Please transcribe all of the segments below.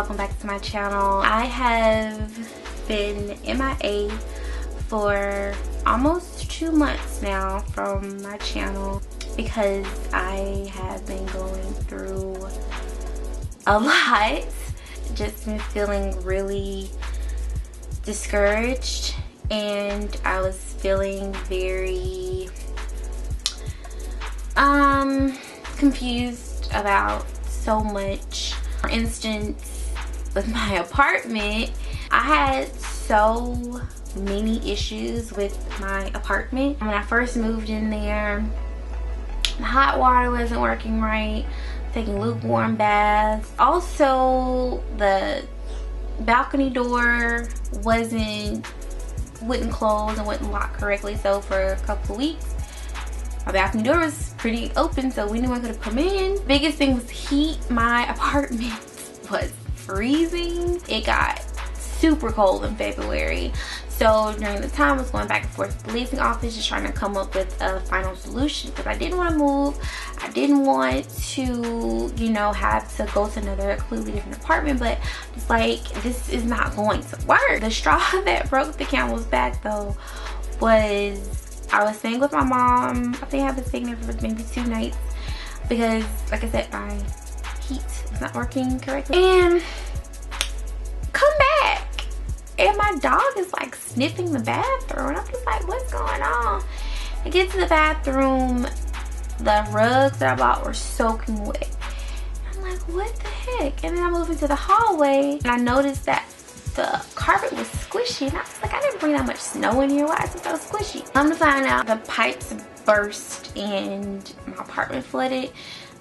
welcome back to my channel. I have been MIA for almost 2 months now from my channel because I have been going through a lot. Just been feeling really discouraged, and I was feeling very confused about so much. For instance, with my apartment, I had so many issues with my apartment. When I first moved in there, the hot water wasn't working right, taking lukewarm baths. Also, the balcony door wouldn't close and wouldn't lock correctly. So for a couple of weeks, my balcony door was pretty open, so we knew I could have come in. Biggest thing was heat. My apartment was freezing. It got super cold in February. So during the time, I was going back and forth with the leasing office, just trying to come up with a final solution because I didn't want to move. I didn't want to, you know, have to go to another completely different apartment, but it's like, this is not going to work. The straw that broke the camel's back though was I was staying with my mom. I think I've been staying there for maybe 2 nights because, like I said, my heat is not working correctly. And come back, and my dog is like sniffing the bathroom, and I'm just like, what's going on? I get to the bathroom, the rugs that I bought were soaking wet. I'm like, what the heck? And then I move into the hallway, and I noticed that the carpet was squishy, and I was like, I didn't bring that much snow in here. Why is it so squishy? I'm to find out the pipes burst and my apartment flooded.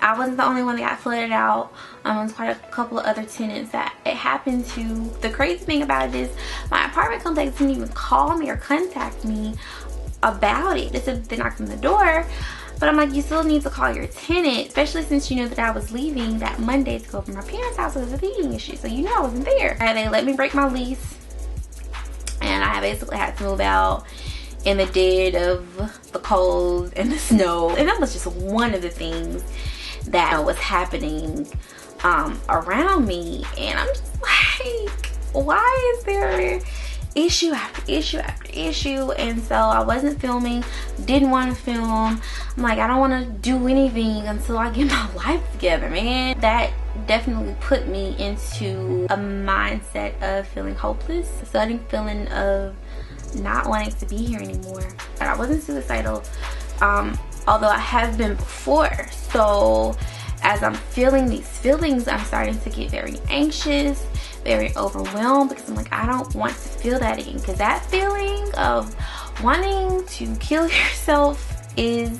I wasn't the only one that got flooded out. There's quite a couple of other tenants that it happened to. The crazy thing about it is my apartment complex didn't even call me or contact me about it. They said they knocked on the door, but I'm like, you still need to call your tenant, especially since you knew that I was leaving that Monday to go over my parents' house because of the heating issue. So you know I wasn't there. And they let me break my lease, and I basically had to move out in the dead of the cold and the snow. And that was just one of the things that was happening around me. And I'm just like, why is there issue after issue after issue? And so I wasn't filming, didn't want to film. I'm like, I don't want to do anything until I get my life together, man. That definitely put me into a mindset of feeling hopeless, a sudden feeling of not wanting to be here anymore. But I wasn't suicidal, although I have been before. So as I'm feeling these feelings, I'm starting to get very anxious, very overwhelmed, because I'm like, I don't want to feel that again. Because that feeling of wanting to kill yourself is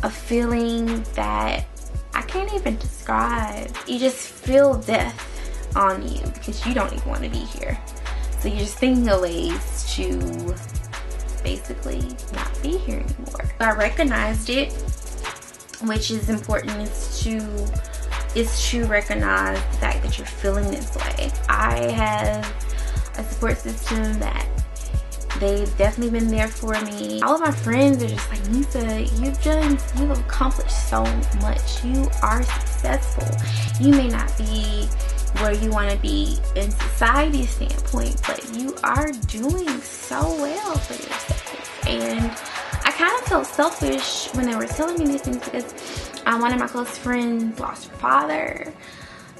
a feeling that I can't even describe. You just feel death on you because you don't even want to be here. So you're just thinking of ways to basically not be here anymore. I recognized it, which is important, is to recognize the fact that you're feeling this way. I have a support system that they've definitely been there for me. All of my friends are just like, Nisa, you've accomplished so much. You are successful. You may not be where you want to be in society's standpoint, but you are doing so well for yourself. And I kind of felt selfish when they were telling me these things because one of my close friends lost her father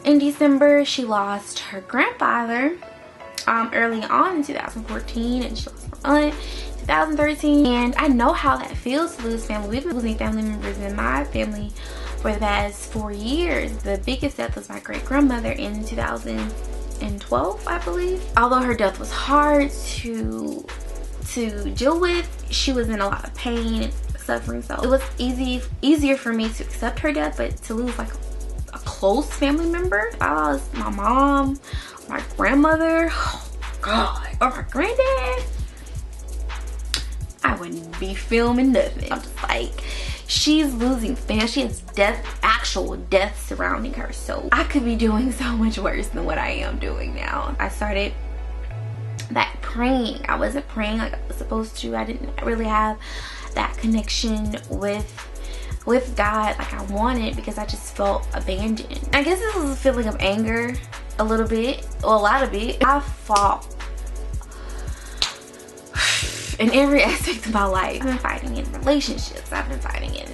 in December. She lost her grandfather early on in 2014, and she lost her aunt in 2013. And I know how that feels to lose family. We've been losing family members in my family for the past 4 years. The biggest death was my great grandmother in 2012, I believe. Although her death was hard to deal with, she was in a lot of pain and suffering, so it was easier for me to accept her death. But to lose like a close family member, if I lost my mom, my grandmother, oh god, or my granddad, I wouldn't be filming nothing. I'm just like, she's losing family. She has actual death surrounding her, so I could be doing so much worse than what I am doing now. I started that praying. I wasn't praying like I was supposed to. I didn't really have that connection with God like I wanted because I just felt abandoned. I guess this was a feeling of anger a little bit, well, a lot of it. I fought in every aspect of my life. I've been fighting in relationships, I've been fighting in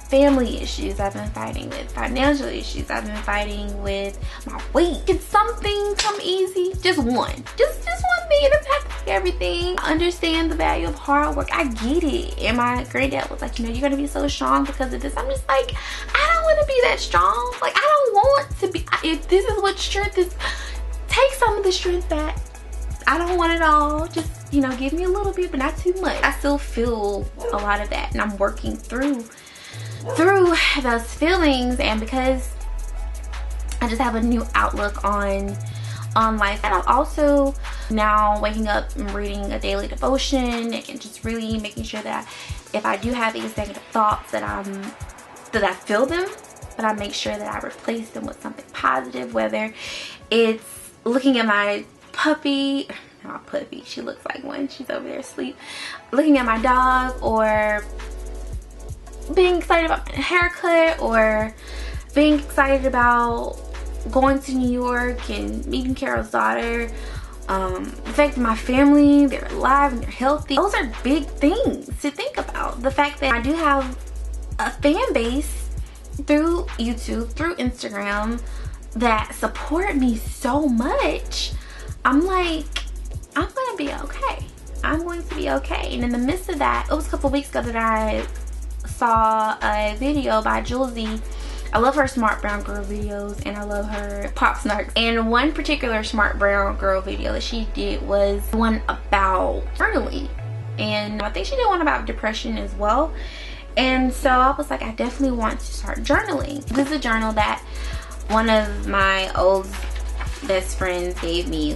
family issues, I've been fighting with financial issues, I've been fighting with my weight. Can something come easy? Just one. Just one thing. It doesn't have to be everything. I understand the value of hard work. I get it. And my granddad was like, you know, you're gonna be so strong because of this. I'm just like, I don't want to be that strong. Like, I don't want to be. If this is what strength is, take some of the strength back. I don't want it all. Just, you know, give me a little bit, but not too much. I still feel a lot of that, and I'm working through those feelings. And because I just have a new outlook on life, and I'm also now waking up and reading a daily devotion and just really making sure that if I do have these negative thoughts that I feel them, but I make sure that I replace them with something positive, whether it's looking at my puppy, not puppy, she looks like one, she's over there asleep, looking at my dog, or being excited about my haircut, or being excited about going to New York and meeting Carol's daughter, the fact that my family, they're alive and they're healthy. Those are big things to think about. The fact that I do have a fan base through YouTube, through Instagram, that support me so much. I'm like, I'm gonna be okay. I'm going to be okay. And in the midst of that, it was a couple weeks ago that I saw a video by Julesy. I love her Smart Brown Girl videos, and I love her Pop Snarks. And one particular Smart Brown Girl video that she did was one about journaling. And I think she did one about depression as well. And so I was like, I definitely want to start journaling. This is a journal that one of my old best friends gave me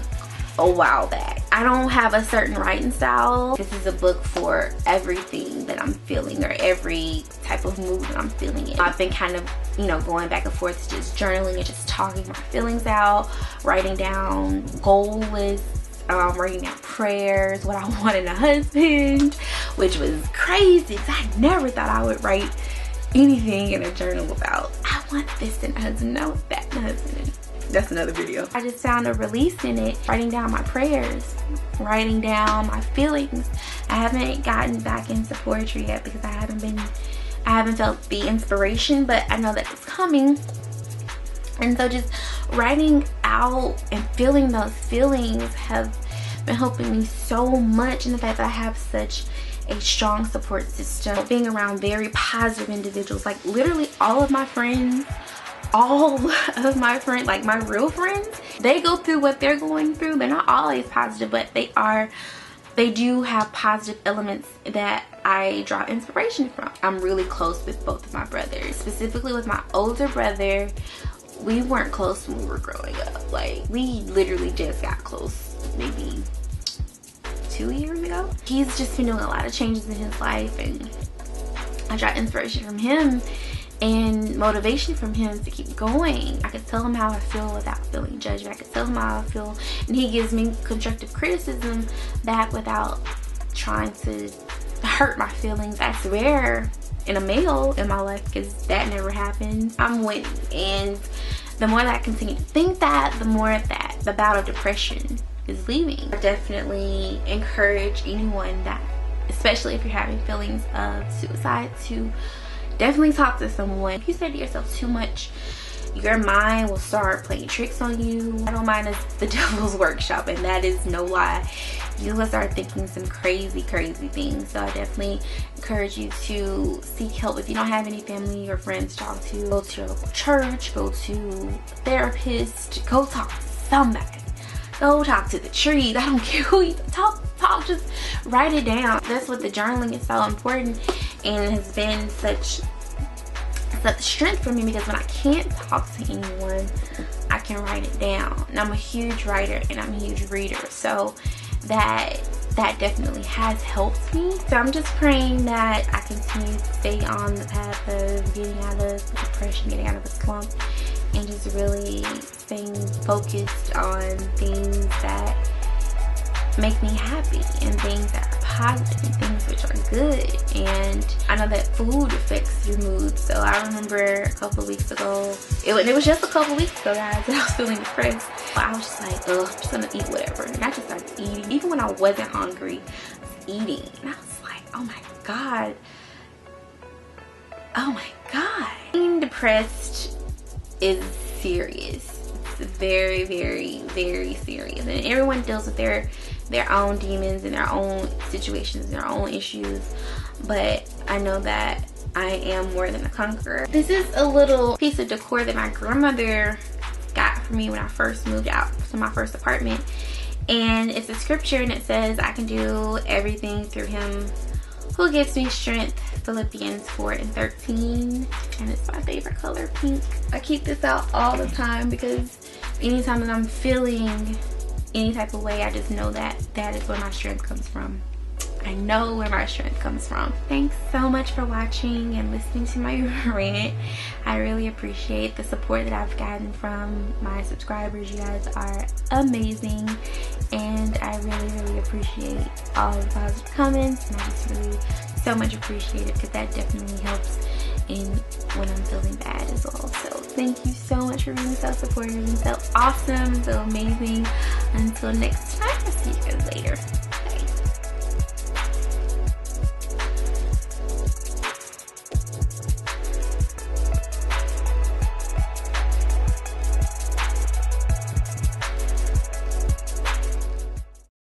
a while back. I don't have a certain writing style. This is a book for everything that I'm feeling, or every type of mood that I'm feeling in. I've been kind of, you know, going back and forth, just journaling and just talking my feelings out, writing down goal lists, writing down prayers, what I want in a husband, which was crazy because I never thought I would write anything in a journal about, I want this in a husband, I want that in a husband. That's another video. I just found a release in it, writing down my prayers, writing down my feelings. I haven't gotten back into poetry yet because I haven't felt the inspiration, but I know that it's coming. And so just writing out and feeling those feelings have been helping me so much, in the fact that I have such a strong support system, being around very positive individuals. Like literally all of my friends, like my real friends, they go through what they're going through. They're not always positive, but they do have positive elements that I draw inspiration from. I'm really close with both of my brothers, specifically with my older brother. We weren't close when we were growing up. Like, we literally just got close maybe 2 years ago. He's just been doing a lot of changes in his life, and I draw inspiration from him and motivation from him to keep going. I could tell him how I feel without feeling judged. I could tell him how I feel, and he gives me constructive criticism back without trying to hurt my that's rare in a male in my life, because that never happens. I'm winning, and the more that I continue to think that, the more that the bout of depression is leaving. I definitely encourage anyone that, especially if you're having feelings of suicide, to definitely talk to someone. If you say to yourself too much, your mind will start playing tricks on you. I don't mind, it's the devil's workshop, and that is no lie. You will start thinking some crazy things. So I definitely encourage you to seek help. If you don't have any family or friends to talk to, go to your local church, go to a therapist, go talk to somebody. Go talk to the trees. I don't care who you talk, just write it down. That's what the journaling is so important, and it has been such strength for me, because when I can't talk to anyone, I can write it down. And I'm a huge writer and I'm a huge reader, so that definitely has helped me. So I'm just praying that I continue to stay on the path of getting out of the depression, getting out of the slump, and just really staying focused on things that make me happy and things that are positive things which are good. And I know that food affects your mood. So I remember a couple of weeks ago, it was just a couple of weeks ago, guys, that I was feeling depressed. I was just like, ugh, I'm just gonna eat whatever. And I just started eating. Even when I wasn't hungry, I was eating. And I was like, oh my God. Oh my God. Being depressed is serious. It's very, very, very serious. And everyone deals with their own demons and their own situations and their own issues. But I know that I am more than a conqueror. This is a little piece of decor that my grandmother got for me when I first moved out to my first apartment. And it's a scripture, and it says, I can do everything through him who gives me strength. Philippians 4:13. And it's my favorite color, pink. I keep this out all the time because anytime that I'm feeling any type of way, I just know that that is where my strength comes from. I know where my strength comes from. Thanks so much for watching and listening to my rant. I really appreciate the support that I've gotten from my subscribers. You guys are amazing, and I really, really appreciate all the positive comments, and I just really so much appreciate it because that definitely helps in when I'm feeling bad as well. So thank you so much for being so supportive and so awesome, so amazing. Until next time, I'll see you guys later.